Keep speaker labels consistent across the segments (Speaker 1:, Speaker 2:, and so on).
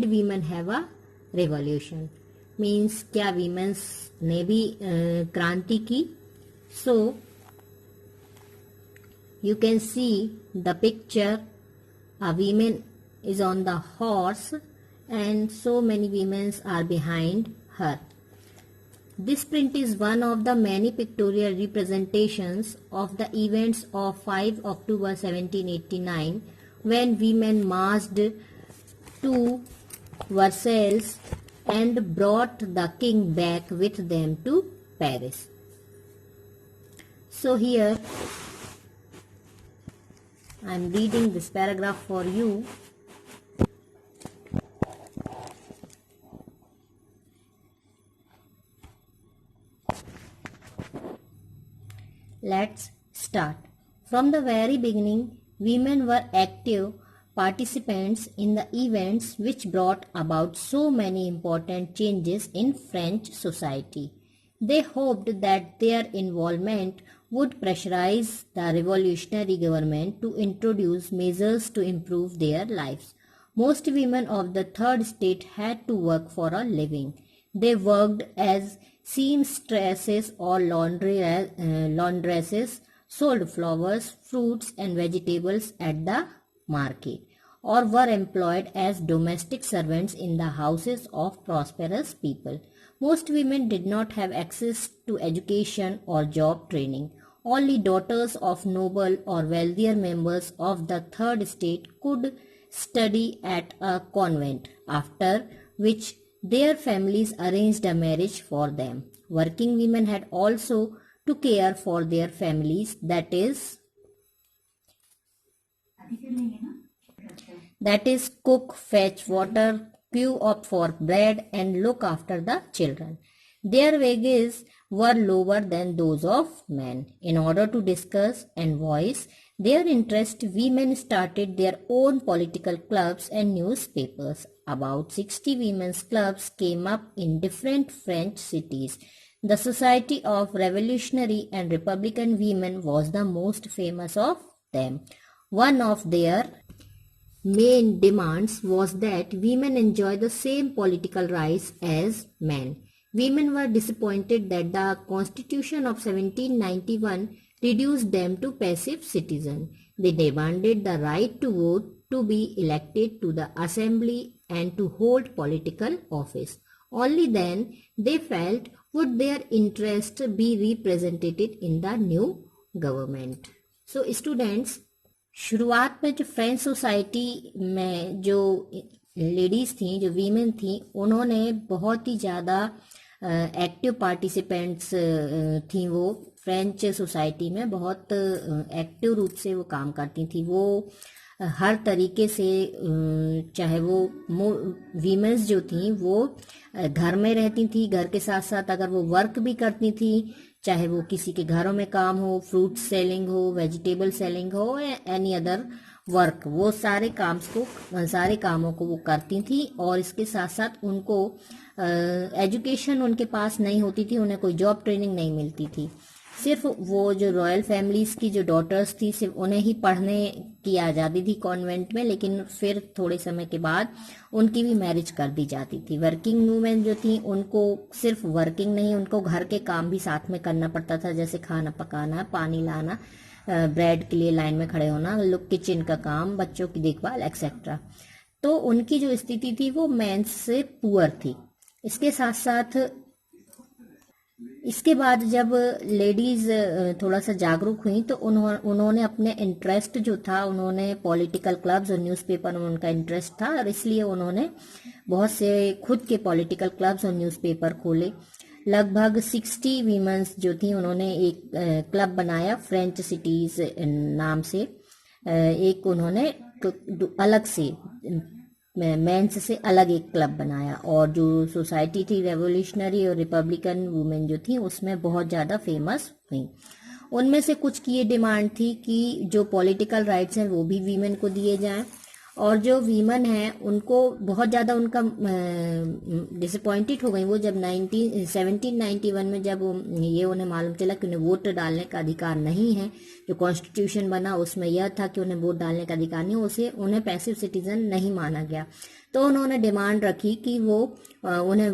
Speaker 1: Did women have a revolution, means क्या women's ने भी क्रांति की. सो you can see the picture, a woman is on the horse and so many women are behind her. This print is one of the many pictorial representations of the events of 5 October 1789 when women marched to Versailles and brought the king back with them to Paris. So here I am reading this paragraph for you. Let's start. From the very beginning, women were active participants in the events which brought about so many important changes in French society. They hoped that their involvement would pressurize the revolutionary government to introduce measures to improve their lives. Most women of the third estate had to work for a living. They worked as seamstresses or laundresses, sold flowers, fruits and vegetables at the market, or were employed as domestic servants in the houses of prosperous people. Most women did not have access to education or job training. Only daughters of noble or wealthier members of the third estate could study at a convent, after which their families arranged a marriage for them. Working women had also to care for their families, that is cook, fetch water, queue up for bread and look after the children. Their wages were lower than those of men. In order to discuss and voice their interest, women started their own political clubs and newspapers. About 60 women's clubs came up in different French cities. The Society of Revolutionary and Republican Women was the most famous of them. One of their main demands was that women enjoy the same political rights as men. Women were disappointed that the Constitution of 1791 reduced them to passive citizens. They demanded the right to vote, to be elected to the assembly and to hold political office. Only then, they felt, would their interests be represented in the new government. So students, शुरुआत में जो French society में जो ladies थी, जो women थी, उन्होंने बहुत ही ज़्यादा एक्टिव पार्टिसिपेंट्स थी. वो फ्रेंच सोसाइटी में बहुत एक्टिव रूप से वो काम करती थी. वो हर तरीके से, चाहे वो वीमेंस जो थी वो घर में रहती थी, घर के साथ साथ अगर वो वर्क भी करती थी, चाहे वो किसी के घरों में काम हो, फ्रूट सेलिंग हो, वेजिटेबल सेलिंग हो, एनी अदर वर्क, वो सारे कामों को वो करती थी. और इसके साथ साथ उनको एजुकेशन उनके पास नहीं होती थी, उन्हें कोई जॉब ट्रेनिंग नहीं मिलती थी. सिर्फ वो जो रॉयल फैमिलीज की जो डॉटर्स थी, सिर्फ उन्हें ही पढ़ने की आज़ादी थी कॉन्वेंट में, लेकिन फिर थोड़े समय के बाद उनकी भी मैरिज कर दी जाती थी. वर्किंग वूमेन जो थी, उनको सिर्फ वर्किंग नहीं, उनको घर के काम भी साथ में करना पड़ता था, जैसे खाना पकाना, पानी लाना, ब्रेड के लिए लाइन में खड़े होना, किचन का काम, बच्चों की देखभाल एक्सेट्रा. तो उनकी जो स्थिति थी वो मेंस से पुअर थी. इसके साथ साथ इसके बाद जब लेडीज थोड़ा सा जागरूक हुई तो उन्होंने अपने इंटरेस्ट जो था, उन्होंने पॉलिटिकल क्लब्स और न्यूज़पेपर में उनका इंटरेस्ट था और इसलिए उन्होंने बहुत से खुद के पॉलिटिकल क्लब्स और न्यूज़पेपर खोले. लगभग 60 वीमेंस जो थी, उन्होंने एक क्लब बनाया फ्रेंच सिटीज नाम से. एक उन्होंने अलग से मेंस से अलग एक क्लब बनाया. और जो सोसाइटी थी रेवोल्यूशनरी और रिपब्लिकन वुमेन जो थी, उसमें बहुत ज़्यादा फेमस हुई. उनमें से कुछ की ये डिमांड थी कि जो पॉलिटिकल राइट्स हैं वो भी वीमेन को दिए जाएं और जो वीमन है उनको बहुत ज़्यादा उनका डिसअपॉइंटेड हो गई वो जब 1791 में जब ये उन्हें मालूम चला कि उन्हें वोट डालने का अधिकार नहीं है। जो कॉन्स्टिट्यूशन बना उसमें यह था कि उन्हें वोट डालने का अधिकार नहीं, उसे उन्हें पैसिव सिटीजन नहीं माना गया। तो उन्होंने डिमांड रखी कि वो उन्हें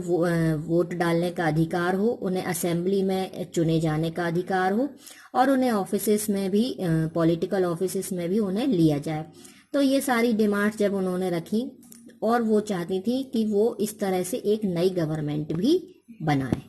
Speaker 1: वोट डालने का अधिकार हो, उन्हें असेंबली में चुने जाने का अधिकार हो और उन्हें ऑफिसेस में भी पॉलिटिकल ऑफिसेस में भी उन्हें लिया जाए। तो ये सारी डिमांड्स जब उन्होंने रखी और वो चाहती थी कि वो इस तरह से एक नई गवर्नमेंट भी बनाए।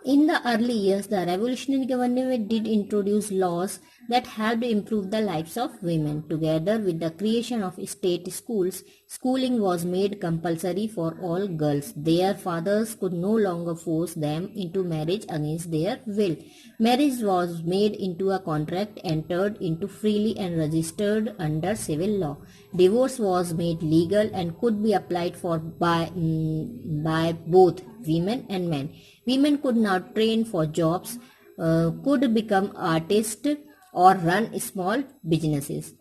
Speaker 1: In the early years, the revolutionary government did introduce laws that helped improve the lives of women. Together with the creation of state schools, schooling was made compulsory for all girls. Their fathers could no longer force them into marriage against their will. Marriage was made into a contract entered into freely and registered under civil law. Divorce was made legal and could be applied for by both women and men. Women could now train for jobs, could become artists और run small businesses.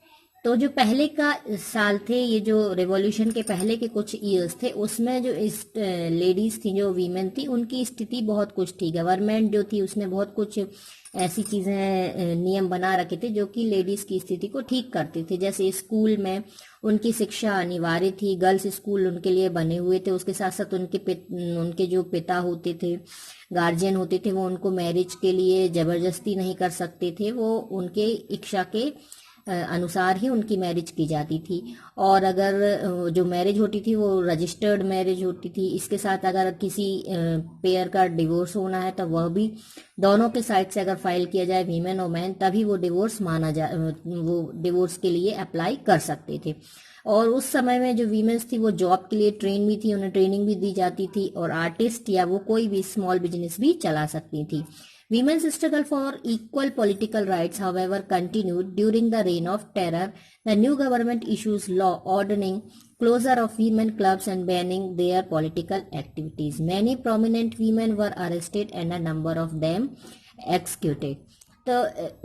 Speaker 1: तो जो पहले का साल थे, ये जो revolution के पहले के कुछ ईयर्स थे, उसमें जो इस लेडीज थी, जो वीमेन थी, उनकी स्थिति बहुत कुछ थी। गवर्नमेंट जो थी उसने बहुत कुछ ऐसी चीज़ें नियम बना रखे थे जो कि लेडीज़ की स्थिति को ठीक करती थी। जैसे स्कूल में उनकी शिक्षा अनिवार्य थी, गर्ल्स स्कूल उनके लिए बने हुए थे। उसके साथ साथ उनके जो पिता होते थे, गार्जियन होते थे, वो उनको मैरिज के लिए ज़बरदस्ती नहीं कर सकते थे। वो उनके इच्छा के अनुसार ही उनकी मैरिज की जाती थी। और अगर जो मैरिज होती थी वो रजिस्टर्ड मैरिज होती थी। इसके साथ अगर किसी पेयर का डिवोर्स होना है तो वह भी दोनों के साइड से अगर फाइल किया जाए, वीमेन और मैन, तभी वो डिवोर्स वो डिवोर्स के लिए अप्लाई कर सकते थे। और उस समय में जो वीमेंस थी वो जॉब के लिए ट्रेन भी थी, उन्हें ट्रेनिंग भी दी जाती थी और आर्टिस्ट या वो कोई भी स्मॉल बिजनेस भी चला सकती थी। Women's struggle for equal political rights, however, continued during the reign of terror. The new government issues law ordering closure of women clubs and banning their political activities. Many prominent women were arrested and a number of them executed. तो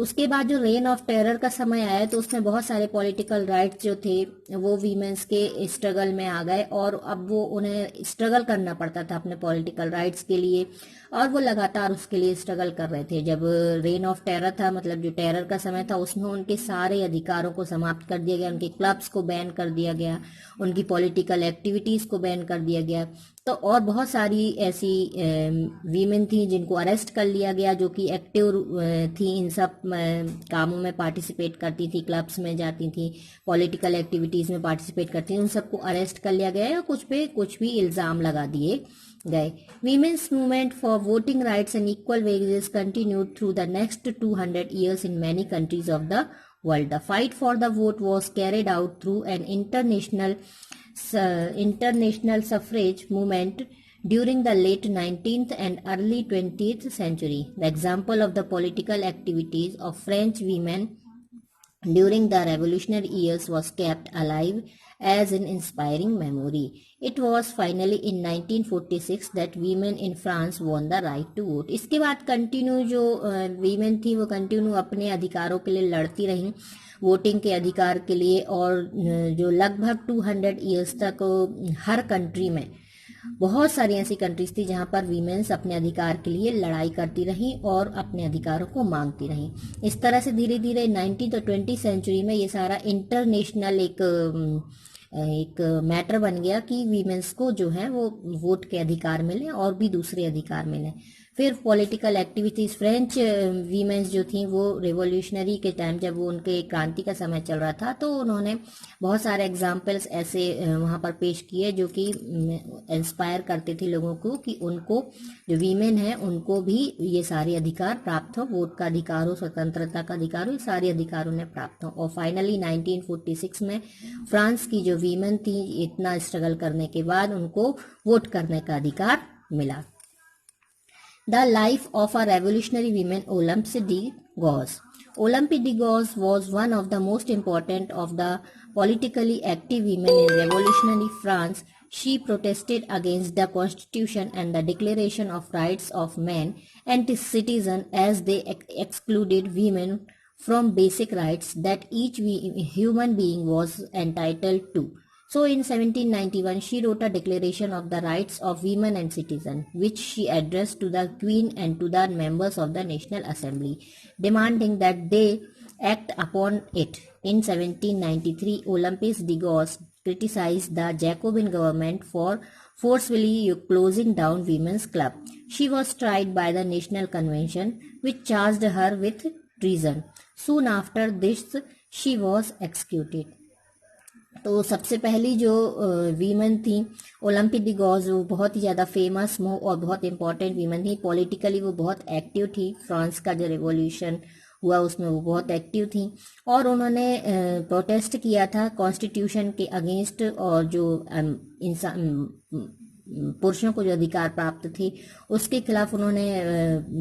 Speaker 1: उसके बाद जो rain of terror का समय आया तो उसमें बहुत सारे पॉलिटिकल राइट्स जो थे वो वीमेंस के स्ट्रगल में आ गए और अब वो उन्हें स्ट्रगल करना पड़ता था अपने पॉलिटिकल राइट्स के लिए और वो लगातार उसके लिए स्ट्रगल कर रहे थे। जब रेन ऑफ टेरर था, मतलब जो टेरर का समय था, उसमें उनके सारे अधिकारों को समाप्त कर दिया गया, उनके क्लब्स को बैन कर दिया गया, उनकी पॉलिटिकल एक्टिविटीज को बैन कर दिया गया। तो और बहुत सारी ऐसी वीमेन थी जिनको अरेस्ट कर लिया गया, जो कि एक्टिव थी, इन सब कामों में पार्टिसिपेट करती थी, क्लब्स में जाती थी, पॉलिटिकल एक्टिविटीज में पार्टिसिपेट करती थी। उन सबको अरेस्ट कर लिया गया और कुछ पे कुछ भी इल्जाम लगा दिए गए। Women's movement for voting rights and equal wages continued through the next 200 years in many countries of the world. The fight for the vote was carried out through an international suffrage movement during the late 19th and early 20th century. The example of the political activities of French women during the revolutionary years was kept alive as an inspiring memory. It was finally in 1946 that women in France won the right to vote. इसके बाद continue जो women थी वो continue अपने अधिकारों के लिए लड़ती रहीं, वोटिंग के अधिकार के लिए, और जो लगभग 200 ईयर्स तक हर कंट्री में बहुत सारी ऐसी कंट्रीज थी जहां पर वीमेन्स अपने अधिकार के लिए लड़ाई करती रहीं और अपने अधिकारों को मांगती रहीं। इस तरह से धीरे धीरे 19th और 20th सेंचुरी में ये सारा इंटरनेशनल एक मैटर बन गया कि वीमेंस को जो है वो वोट के अधिकार मिले और भी दूसरे अधिकार मिले। फिर पॉलिटिकल एक्टिविटीज, फ्रेंच वीमेंस जो थी वो रेवोल्यूशनरी के टाइम, जब वो उनके क्रांति का समय चल रहा था, तो उन्होंने बहुत सारे एग्जाम्पल्स ऐसे वहाँ पर पेश किए जो कि इंस्पायर करते थे लोगों को कि उनको, जो वीमेन है, उनको भी ये सारे अधिकार प्राप्त हो, वोट का अधिकार हो, स्वतंत्रता का अधिकार हो, ये सारे अधिकार उन्हें प्राप्त हो। और फाइनली 1946 में फ्रांस की जो वीमेन थी, इतना स्ट्रगल करने के बाद उनको वोट करने का अधिकार मिला। The life of a revolutionary woman, Olympe de Gouges. Olympe de Gouges was one of the most important of the politically active women in revolutionary France. She protested against the constitution and the declaration of rights of men and citizens as they excluded women from basic rights that each human being was entitled to. So in 1791, she wrote a declaration of the rights of women and citizens, which she addressed to the Queen and to the members of the National Assembly, demanding that they act upon it. In 1793, Olympias de Gaulle criticized the Jacobin government for forcefully closing down women's club. She was tried by the National Convention, which charged her with treason. Soon after this, she was executed. तो सबसे पहली जो women थी Olympic दी gauge, वो बहुत ही ज़्यादा famous और बहुत इंपॉर्टेंट वीमन थी. पॉलिटिकली वो बहुत एक्टिव थी. फ्रांस का जो रिवॉल्यूशन हुआ उसमें वो बहुत एक्टिव थी और उन्होंने प्रोटेस्ट किया था कॉन्स्टिट्यूशन के अगेंस्ट, और जो इंसान पुरुषों को जो अधिकार प्राप्त थे उसके खिलाफ उन्होंने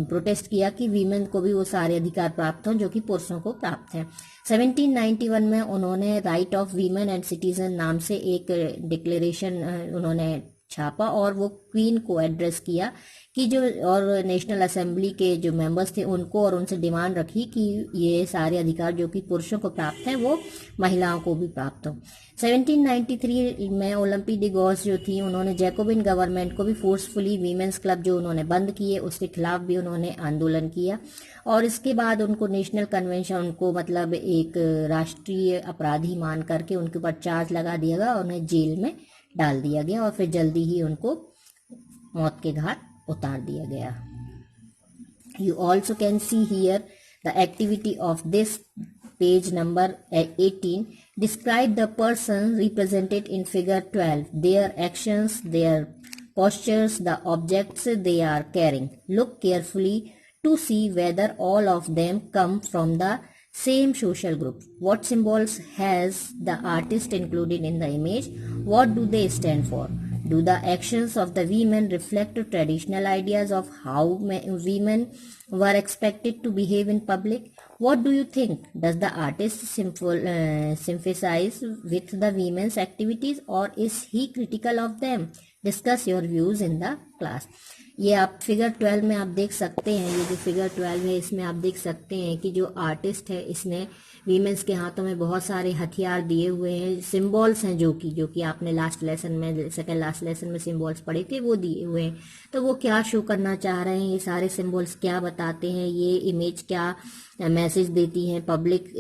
Speaker 1: प्रोटेस्ट किया कि वीमेन को भी वो सारे अधिकार प्राप्त हों जो कि पुरुषों को प्राप्त हैं. 1791 में उन्होंने right of women and citizen नाम से एक डिक्लेरेशन उन्होंने छापा और वो क्वीन को एड्रेस किया कि जो, और नेशनल असेंबली के जो मेंबर्स थे उनको, और उनसे डिमांड रखी कि ये सारे अधिकार जो कि पुरुषों को प्राप्त हैं वो महिलाओं को भी प्राप्त हो. 1793 में ओलंपिक डी गॉस जो थी उन्होंने जैकोबिन गवर्नमेंट को भी फोर्सफुली वीमेंस क्लब जो उन्होंने बंद किए उसके खिलाफ भी उन्होंने आंदोलन किया और इसके बाद उनको नेशनल कन्वेंशन उनको मतलब एक राष्ट्रीय अपराधी मान करके उनके ऊपर चार्ज लगा दिया गया और उन्हें जेल में डाल दिया गया और फिर जल्दी ही उनको मौत के घाट उतार दिया गया. You also can see here the activity of this page number 18. Describe the person represented in figure 12, their actions, their postures, the objects they are carrying. Look carefully to see whether all of them come from the same social group. What symbols has the artist included in the image? What do they stand for? Do the actions of the women reflect traditional ideas of how women were expected to behave in public? What do you think? Does the artist sympathize with the women's activities or is he critical of them? Discuss your views in the class. ये आप figure 12 में आप देख सकते हैं, ये जो figure 12 है इसमें आप देख सकते हैं कि जो आर्टिस्ट है इसने वीमेंस के हाथों में बहुत सारे हथियार दिए हुए हैं, सिंबल्स हैं जो कि आपने लास्ट लेसन में सेकंड लास्ट लेसन में सिंबल्स पढ़े थे वो दिए हुए हैं. तो वो क्या शो करना चाह रहे हैं, ये सारे सिंबल्स क्या बताते हैं, ये इमेज क्या मैसेज देती हैं, पब्लिक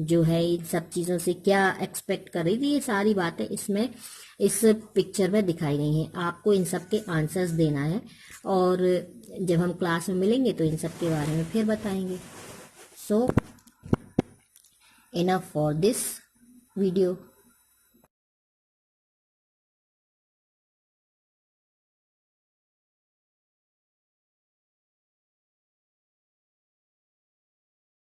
Speaker 1: जो है इन सब चीज़ों से क्या एक्सपेक्ट कर रही थी, ये सारी बातें इसमें इस पिक्चर में दिखाई गई हैं. आपको इन सब के आंसर्स देना है और जब हम क्लास में मिलेंगे तो इन सब के बारे में फिर बताएंगे. सो enough for this video.